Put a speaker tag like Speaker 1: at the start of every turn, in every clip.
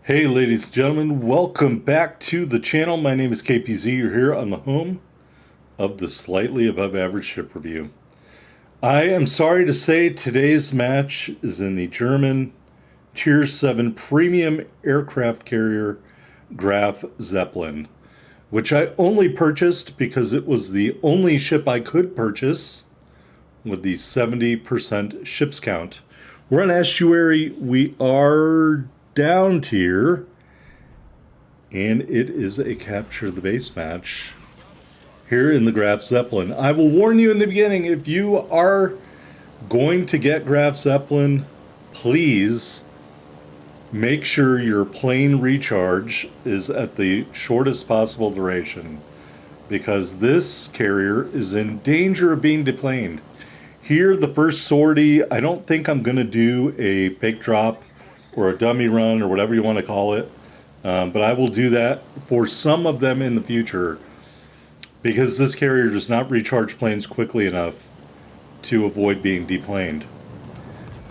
Speaker 1: Hey ladies and gentlemen, welcome back to the channel. My name is KPZ. You're here on the home of the Slightly Above Average Ship Review. I am sorry to say today's match is in the German Tier 7 premium aircraft carrier Graf Zeppelin, which I only purchased because it was the only ship I could purchase with the 70% ships count. We're on estuary. We are down tier, and it is a capture the base match here in the Graf Zeppelin. I will warn you in the beginning, if you are going to get Graf Zeppelin, please make sure your plane recharge is at the shortest possible duration, because this carrier is in danger of being deplaned. Here, the first sortie, I don't think I'm going to do a fake drop or a dummy run or whatever you want to call it, but I will do that for some of them in the future, because this carrier does not recharge planes quickly enough to avoid being deplaned.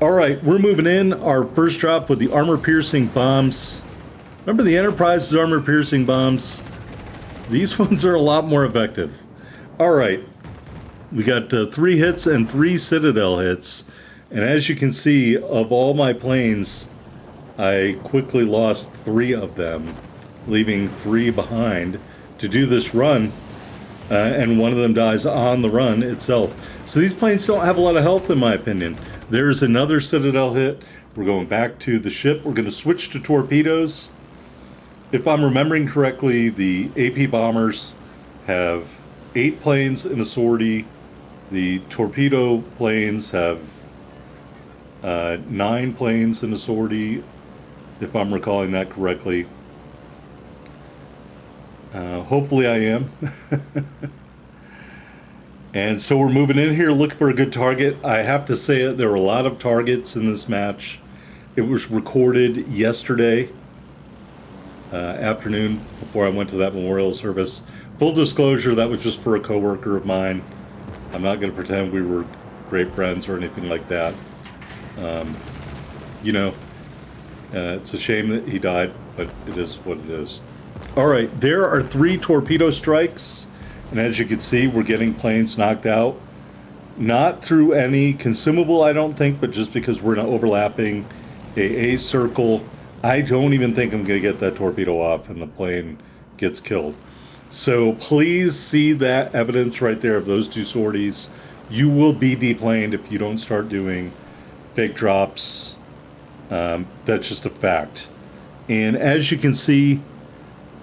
Speaker 1: Alright, we're moving in. Our first drop with the armor-piercing bombs. Remember the Enterprise's armor-piercing bombs? These ones are a lot more effective. Alright, we got 3 hits and 3 Citadel hits, and as you can see, of all my planes, I quickly lost 3 of them, leaving 3 behind to do this run, and one of them dies on the run itself. So these planes don't have a lot of health, in my opinion. There's another Citadel hit. We're going back to the ship. We're going to switch to torpedoes. If I'm remembering correctly, the AP bombers have 8 planes in a sortie. The torpedo planes have 9 planes in a sortie, if I'm recalling that correctly. Hopefully I am. And so we're moving in here looking for a good target. I have to say there were a lot of targets in this match. It was recorded yesterday afternoon before I went to that memorial service. Full disclosure, that was just for a coworker of mine. I'm not going to pretend we were great friends or anything like that. It's a shame that he died, but it is what it is. Alright, there are 3 torpedo strikes, and as you can see, we're getting planes knocked out. Not through any consumable, I don't think, but just because we're not overlapping a circle. I don't even think I'm going to get that torpedo off, and the plane gets killed. So please see that evidence right there of those 2 sorties. You will be deplaned if you don't start doing fake drops. That's just a fact. And as you can see,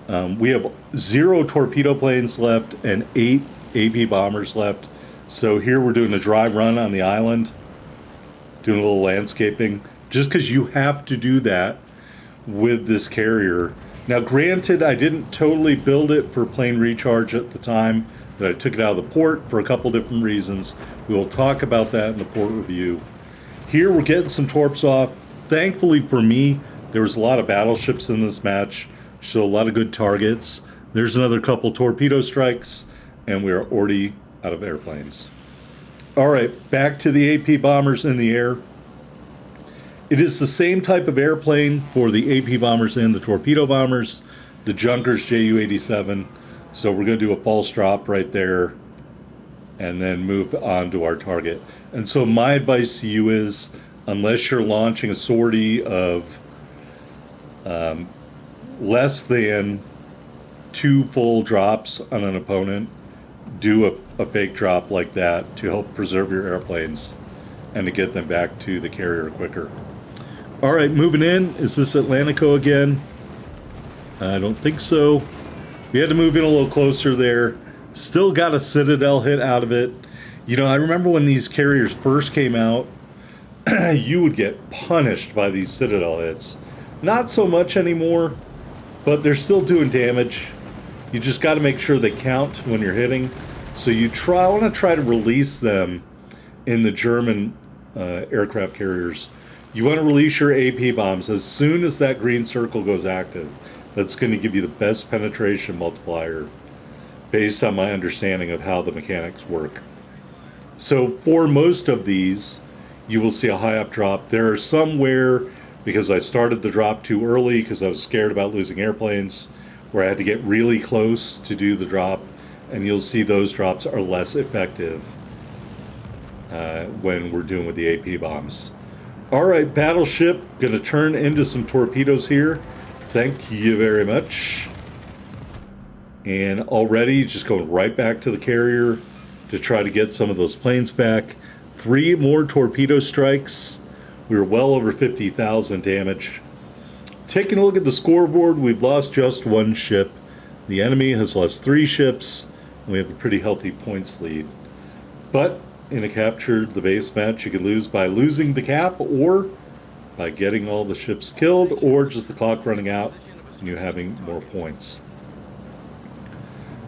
Speaker 1: we have 0 torpedo planes left and 8 AP bombers left. So here we're doing a dry run on the island, doing a little landscaping, just because you have to do that with this carrier. Now granted, I didn't totally build it for plane recharge at the time that I took it out of the port for a couple different reasons. We will talk about that in the port review. Here we're getting some torps off. Thankfully for me, there was a lot of battleships in this match, so a lot of good targets. There's another couple torpedo strikes, and we are already out of airplanes. Alright, back to the AP bombers in the air. It is the same type of airplane for the AP bombers and the torpedo bombers, the Junkers Ju-87. So we're going to do a false drop right there and then move on to our target. And so my advice to you is, unless you're launching a sortie of less than 2 full drops on an opponent, do a fake drop like that to help preserve your airplanes and to get them back to the carrier quicker. Alright, moving in. Is this Atlantico again? I don't think so. We had to move in a little closer there. Still got a Citadel hit out of it. You know, I remember when these carriers first came out, you would get punished by these Citadel hits. Not so much anymore, but they're still doing damage. You just got to make sure they count when you're hitting. So you want to try to release them in the German aircraft carriers. You want to release your AP bombs as soon as that green circle goes active. That's going to give you the best penetration multiplier based on my understanding of how the mechanics work. So for most of these, you will see a high up drop. There are some where because I started the drop too early because I was scared about losing airplanes, where I had to get really close to do the drop, and you'll see those drops are less effective when we're doing with the AP bombs. All right, battleship, going to turn into some torpedoes here. Thank you very much. And already just going right back to the carrier to try to get some of those planes back. 3 more torpedo strikes. We were well over 50,000 damage. Taking a look at the scoreboard, we've lost just 1 ship. The enemy has lost 3 ships. And we have a pretty healthy points lead. But in a captured the base match, you can lose by losing the cap, or by getting all the ships killed, or just the clock running out and you having more points.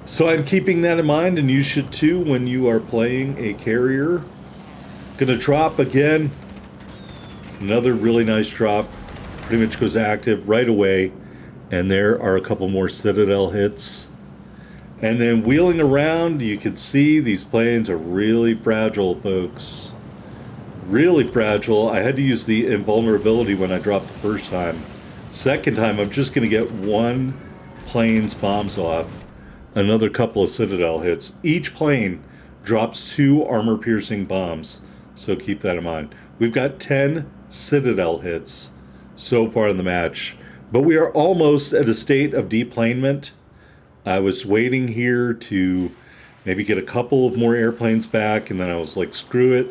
Speaker 1: So I'm keeping that in mind, and you should too when you are playing a carrier. Gonna drop again. Another really nice drop. Pretty much goes active right away. And there are a couple more Citadel hits. And then wheeling around, you can see these planes are really fragile, folks. Really fragile. I had to use the invulnerability when I dropped the first time. Second time, I'm just going to get 1 plane's bombs off. Another couple of Citadel hits. Each plane drops 2 armor-piercing bombs. So keep that in mind. We've got 10 Citadel hits so far in the match. But we are almost at a state of deplanement. I was waiting here to maybe get a couple of more airplanes back, and then I was like, screw it.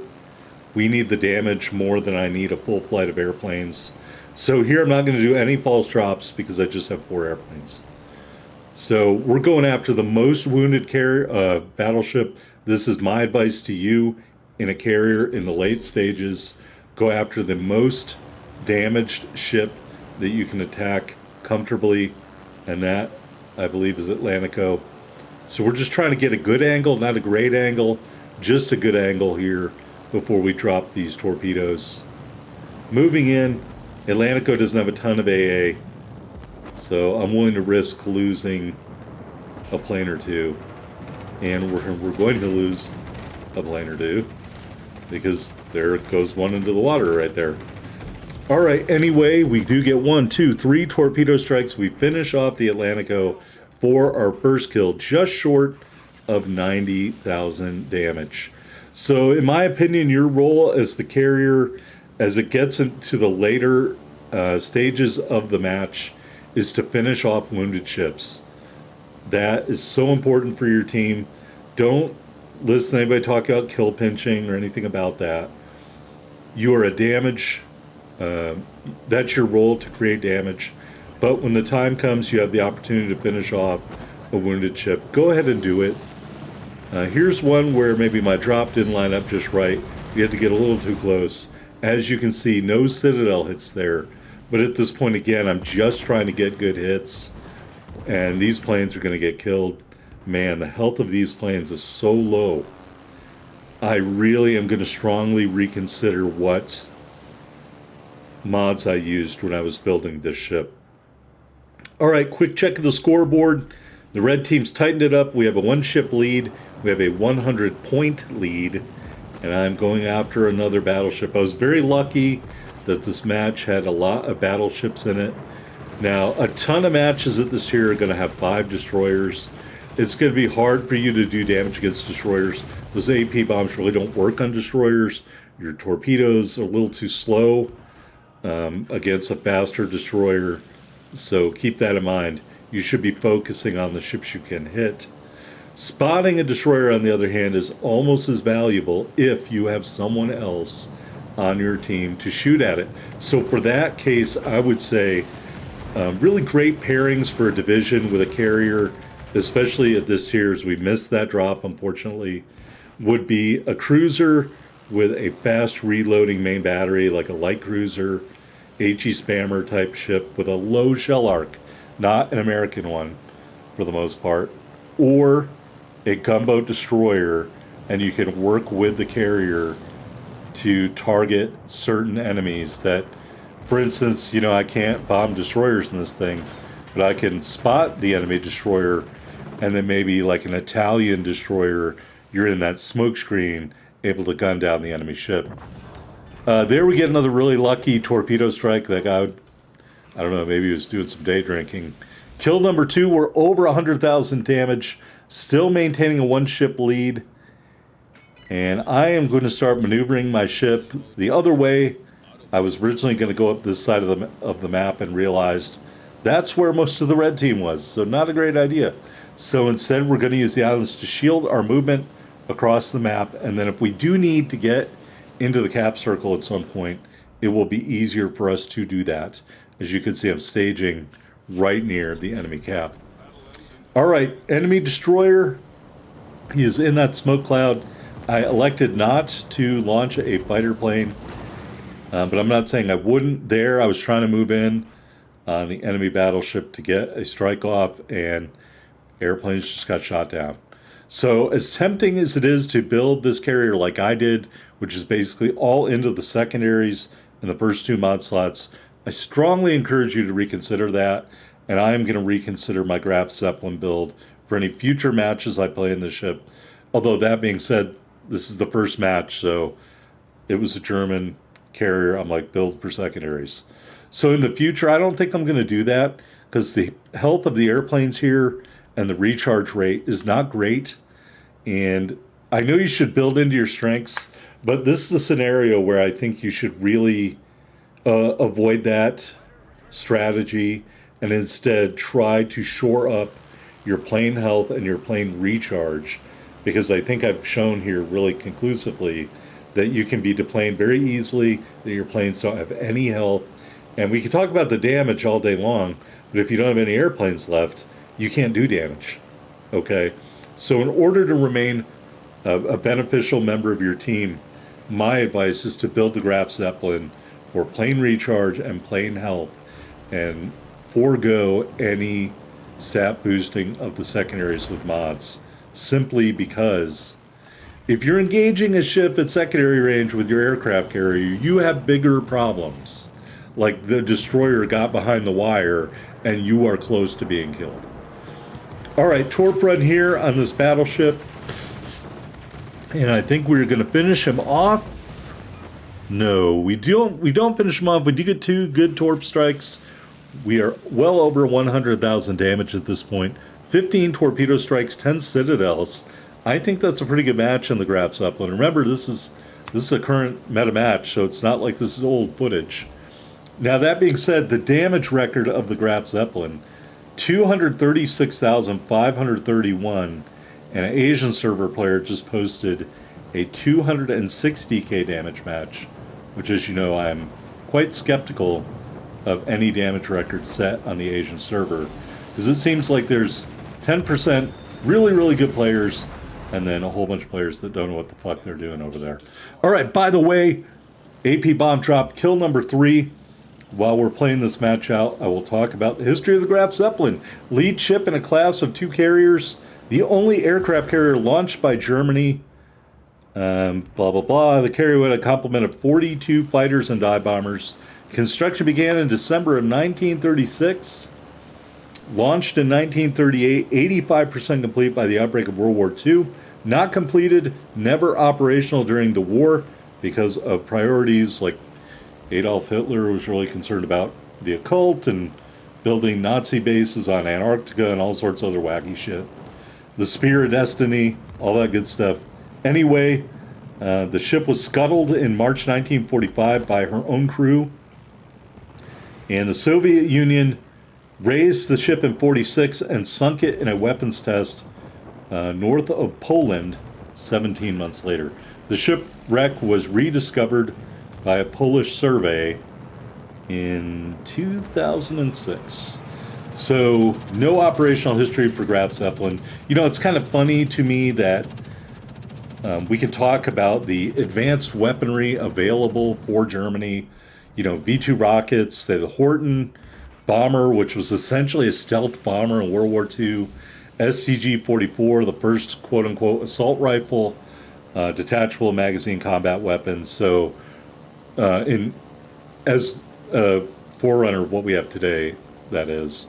Speaker 1: We need the damage more than I need a full flight of airplanes. So here I'm not going to do any false drops because I just have 4 airplanes. So we're going after the most wounded carrier battleship. This is my advice to you in a carrier in the late stages. Go after the most damaged ship that you can attack comfortably, and that, I believe, is Atlantico. So we're just trying to get a good angle, not a great angle, just a good angle here before we drop these torpedoes. Moving in, Atlantico doesn't have a ton of AA, so I'm willing to risk losing a plane or 2. And we're going to lose a plane or 2, because there goes 1 into the water right there. All right, anyway, we do get 1, 2, 3 torpedo strikes. We finish off the Atlantico for our first kill, just short of 90,000 damage. So in my opinion, your role as the carrier, as it gets into the later stages of the match, is to finish off wounded ships. That is so important for your team. Don't listen to anybody talk about kill pinching or anything about that. You are a damage. That's your role, to create damage. But when the time comes, you have the opportunity to finish off a wounded ship. Go ahead and do it. Here's one where maybe my drop didn't line up just right. We had to get a little too close. As you can see, no Citadel hits there. But at this point, again, I'm just trying to get good hits. And these planes are going to get killed. Man, the health of these planes is so low. I really am going to strongly reconsider what mods I used when I was building this ship. All right, quick check of the scoreboard. The red team's tightened it up. We have a 1-ship lead. We have a 100-point lead. And I'm going after another battleship. I was very lucky that this match had a lot of battleships in it. Now, a ton of matches at this here are going to have 5 destroyers. It's going to be hard for you to do damage against destroyers. Those AP bombs really don't work on destroyers. Your torpedoes are a little too slow against a faster destroyer. So keep that in mind. You should be focusing on the ships you can hit. Spotting a destroyer, on the other hand, is almost as valuable if you have someone else on your team to shoot at it. So for that case, I would say really great pairings for a division with a carrier, especially at this here, as we missed that drop, unfortunately, would be a cruiser with a fast reloading main battery, like a light cruiser, HE spammer type ship with a low shell arc, not an American one for the most part, or a gunboat destroyer, and you can work with the carrier to target certain enemies that, for instance, you know, I can't bomb destroyers in this thing, but I can spot the enemy destroyer, and then maybe like an Italian destroyer, you're in that smoke screen, able to gun down the enemy ship. There we get another really lucky torpedo strike. That guy, I don't know, maybe he was doing some day drinking. Kill number 2, we're over 100,000 damage, still maintaining a 1-ship lead. And I am going to start maneuvering my ship the other way. I was originally going to go up this side of the map and realized that's where most of the red team was. So not a great idea. So instead, we're going to use the islands to shield our movement across the map. And then if we do need to get into the cap circle at some point, it will be easier for us to do that. As you can see, I'm staging right near the enemy cap. All right, enemy destroyer. He is in that smoke cloud. I elected not to launch a fighter plane, but I'm not saying I wouldn't there. I was trying to move in on the enemy battleship to get a strike off, and airplanes just got shot down. So as tempting as it is to build this carrier like I did, which is basically all into the secondaries in the first 2 mod slots, I strongly encourage you to reconsider that, and I am going to reconsider my Graf Zeppelin build for any future matches I play in the ship. Although that being said, this is the first match, so it was a German carrier. I'm like, build for secondaries. So in the future, I don't think I'm going to do that because the health of the airplanes here and the recharge rate is not great. And I know you should build into your strengths, but this is a scenario where I think you should really avoid that strategy and instead try to shore up your plane health and your plane recharge, because I think I've shown here really conclusively that you can be deplaned very easily, that your planes don't have any health. And we can talk about the damage all day long, but if you don't have any airplanes left, you can't do damage. Okay? So in order to remain a beneficial member of your team, my advice is to build the Graf Zeppelin for plane recharge and plane health, and forego any stat boosting of the secondaries with mods. Simply because if you're engaging a ship at secondary range with your aircraft carrier, you have bigger problems. Like the destroyer got behind the wire and you are close to being killed. All right, torp run here on this battleship. And I think we're going to finish him off. No, we don't finish him off. We do get 2 good torp strikes. We are well over 100,000 damage at this point. 15 torpedo strikes, 10 citadels. I think that's a pretty good match in the Graf Zeppelin. Remember, this is a current meta match, so it's not like this is old footage. Now, that being said, the damage record of the Graf Zeppelin, 236,531, and an Asian server player just posted a 260k damage match, which, as you know, I'm quite skeptical of any damage record set on the Asian server, because it seems like there's 10% really, really good players, and then a whole bunch of players that don't know what the fuck they're doing over there. All right, by the way, AP bomb drop, kill number 3. While we're playing this match out, I will talk about the history of the Graf Zeppelin. Lead ship in a class of 2 carriers, the only aircraft carrier launched by Germany, blah, blah, blah. The carrier had a complement of 42 fighters and dive bombers. Construction began in December of 1936. Launched in 1938, 85% complete by the outbreak of World War II. Not completed, never operational during the war because of priorities like Adolf Hitler was really concerned about the occult and building Nazi bases on Antarctica and all sorts of other wacky shit. The Spear of Destiny, all that good stuff. Anyway, the ship was scuttled in March 1945 by her own crew. And the Soviet Union raised the ship in 46 and sunk it in a weapons test north of Poland 17 months later. The shipwreck was rediscovered by a Polish survey in 2006. So, no operational history for Graf Zeppelin. You know, it's kind of funny to me that we can talk about the advanced weaponry available for Germany. You know, V-2 rockets, the Horten bomber, which was essentially a stealth bomber in World War II, STG-44, the first quote-unquote assault rifle, detachable magazine combat weapons. So, as a forerunner of what we have today, that is,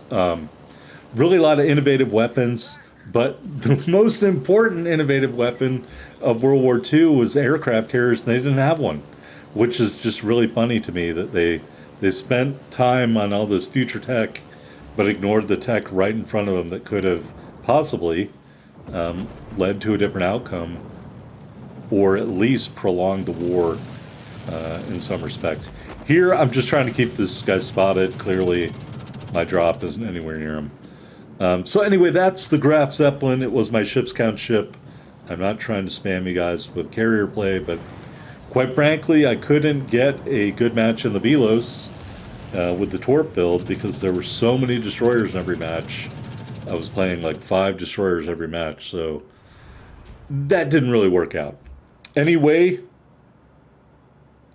Speaker 1: really a lot of innovative weapons, but the most important innovative weapon of World War II was aircraft carriers, and they didn't have one. which is just really funny to me that they spent time on all this future tech, but ignored the tech right in front of them that could have possibly led to a different outcome, or at least prolonged the war in some respect. Here, I'm just trying to keep this guy spotted. Clearly, my drop isn't anywhere near him. So anyway, that's the Graf Zeppelin. It was my Shipscount ship. I'm not trying to spam you guys with carrier play, but quite frankly, I couldn't get a good match in the Velos with the Torp build because there were so many destroyers in every match. I was playing like 5 destroyers every match, so that didn't really work out. Anyway,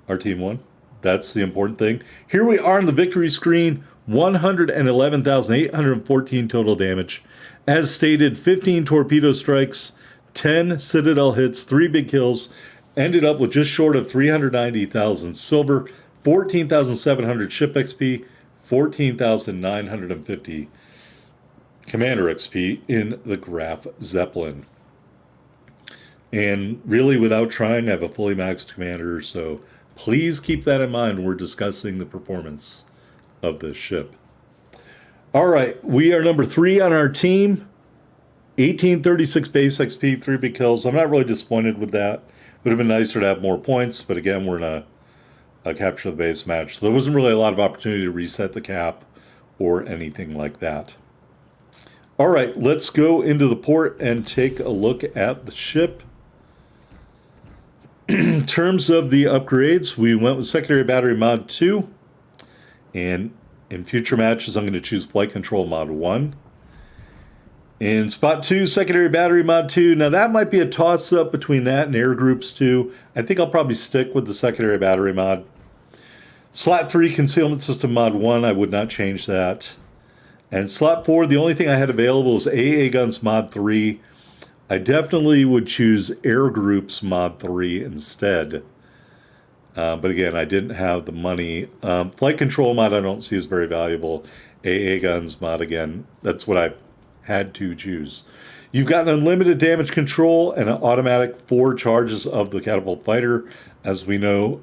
Speaker 1: our team won. That's the important thing. Here we are on the victory screen. 111,814 total damage. As stated, 15 torpedo strikes, 10 Citadel hits, 3 big kills. Ended up with just short of 390,000 silver, 14,700 ship XP, 14,950 commander XP in the Graf Zeppelin. And really, without trying, I have a fully maxed commander, so please keep that in mind when we're discussing the performance of this ship. All right, we are number 3 on our team. 1836 base XP, 3 big kills. I'm not really disappointed with that. It would have been nicer to have more points, but again, we're in a capture the base match. So there wasn't really a lot of opportunity to reset the cap or anything like that. All right, let's go into the port and take a look at the ship. In terms of the upgrades, we went with secondary battery mod 2. And in future matches, I'm going to choose flight control mod 1. In spot 2, secondary battery mod 2. Now that might be a toss-up between that and air groups 2. I think I'll probably stick with the secondary battery mod. Slot 3, concealment system mod 1. I would not change that. And slot 4, the only thing I had available was AA guns mod 3. I definitely would choose air groups mod 3 instead. But again, I didn't have the money. Flight control mod I don't see as very valuable. AA guns mod, again, that's what I had to choose. You've got an unlimited damage control and an automatic 4 charges of the catapult fighter. As we know,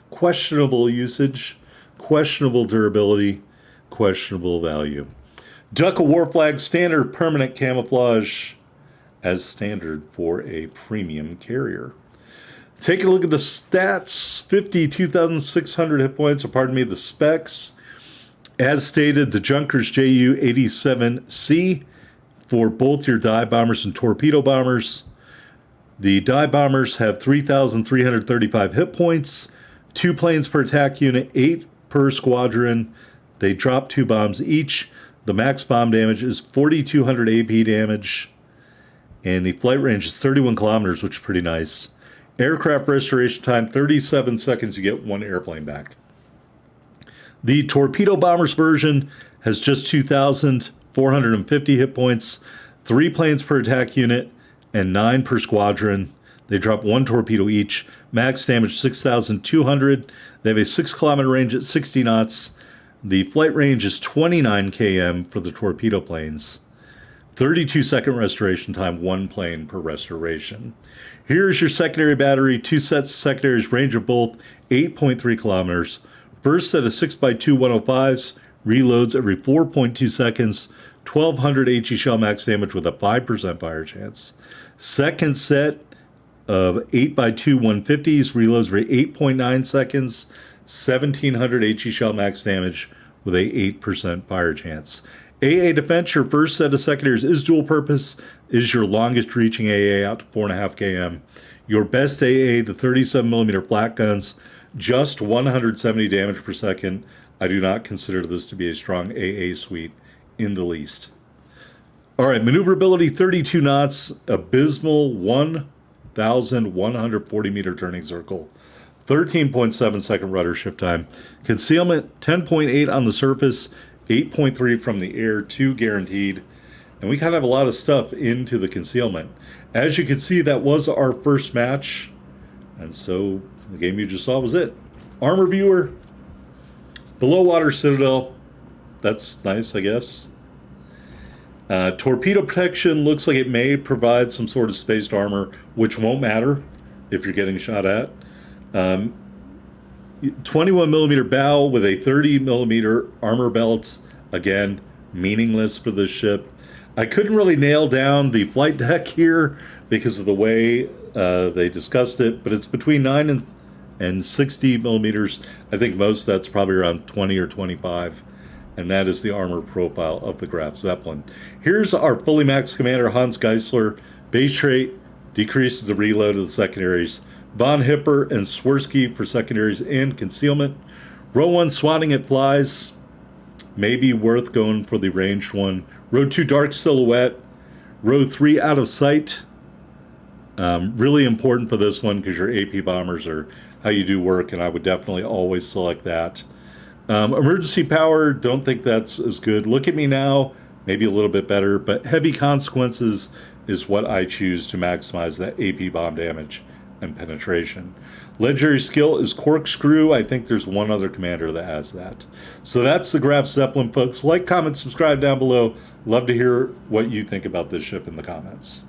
Speaker 1: questionable usage, questionable durability, questionable value. Duck a war flag, standard permanent camouflage as standard for a premium carrier. Take a look at the stats. 52,600 hit points, or pardon me, the specs. As stated, the Junkers Ju-87C for both your dive bombers and torpedo bombers. The dive bombers have 3,335 hit points, 2 planes per attack unit, 8 per squadron. They drop 2 bombs each. The max bomb damage is 4,200 AP damage. And the flight range is 31 kilometers, which is pretty nice. Aircraft restoration time, 37 seconds, you get 1 airplane back. The torpedo bombers version has just 2,450 hit points, 3 planes per attack unit, and 9 per squadron. They drop 1 torpedo each. Max damage 6,200. They have a 6-kilometer range at 60 knots. The flight range is 29 km for the torpedo planes. 32-second restoration time, 1 plane per restoration. Here's your secondary battery, 2 sets of secondaries, range of both 8.3 kilometers. First set of 6x2 105s, reloads every 4.2 seconds, 1,200 HE shell max damage with a 5% fire chance. Second set of 8x2 150s, reloads every 8.9 seconds, 1,700 HE shell max damage with a 8% fire chance. AA Defense, your first set of secondaries is dual purpose, is your longest reaching AA out to 4.5 km. Your best AA, the 37mm flat guns, just 170 damage per second. I do not consider this to be a strong AA suite in the least. All right, maneuverability 32 knots, abysmal 1,140 meter turning circle, 13.7 second rudder shift time, concealment 10.8 on the surface, 8.3 from the air, 2 guaranteed. And we kind of have a lot of stuff into the concealment. As you can see, that was our first match. And so the game you just saw was it. Armor viewer, below water citadel. That's nice, I guess. Torpedo protection looks like it may provide some sort of spaced armor, which won't matter if you're getting shot at. 21 millimeter bow with a 30 millimeter armor belt. Again, meaningless for this ship. I couldn't really nail down the flight deck here because of the way they discussed it, but it's between 9 and 60 millimeters. I think most that's probably around 20 or 25. And that is the armor profile of the Graf Zeppelin. Here's our fully maxed commander, Hans Geisler. Base trait decreases the reload of the secondaries. Von Hipper and Swirsky for secondaries and concealment. Row 1 swatting it flies. Maybe worth going for the ranged one. Row 2 dark silhouette. Row 3 out of sight. Really important for this one because your AP bombers are how you do work, and I would definitely always select that. Emergency power, don't think that's as good. Look at me now, maybe a little bit better, but heavy consequences is what I choose to maximize that AP bomb damage and penetration. Legendary skill is corkscrew. I think there's one other commander that has that. So that's the Graf Zeppelin, folks. Like, comment, subscribe down below. Love to hear what you think about this ship in the comments.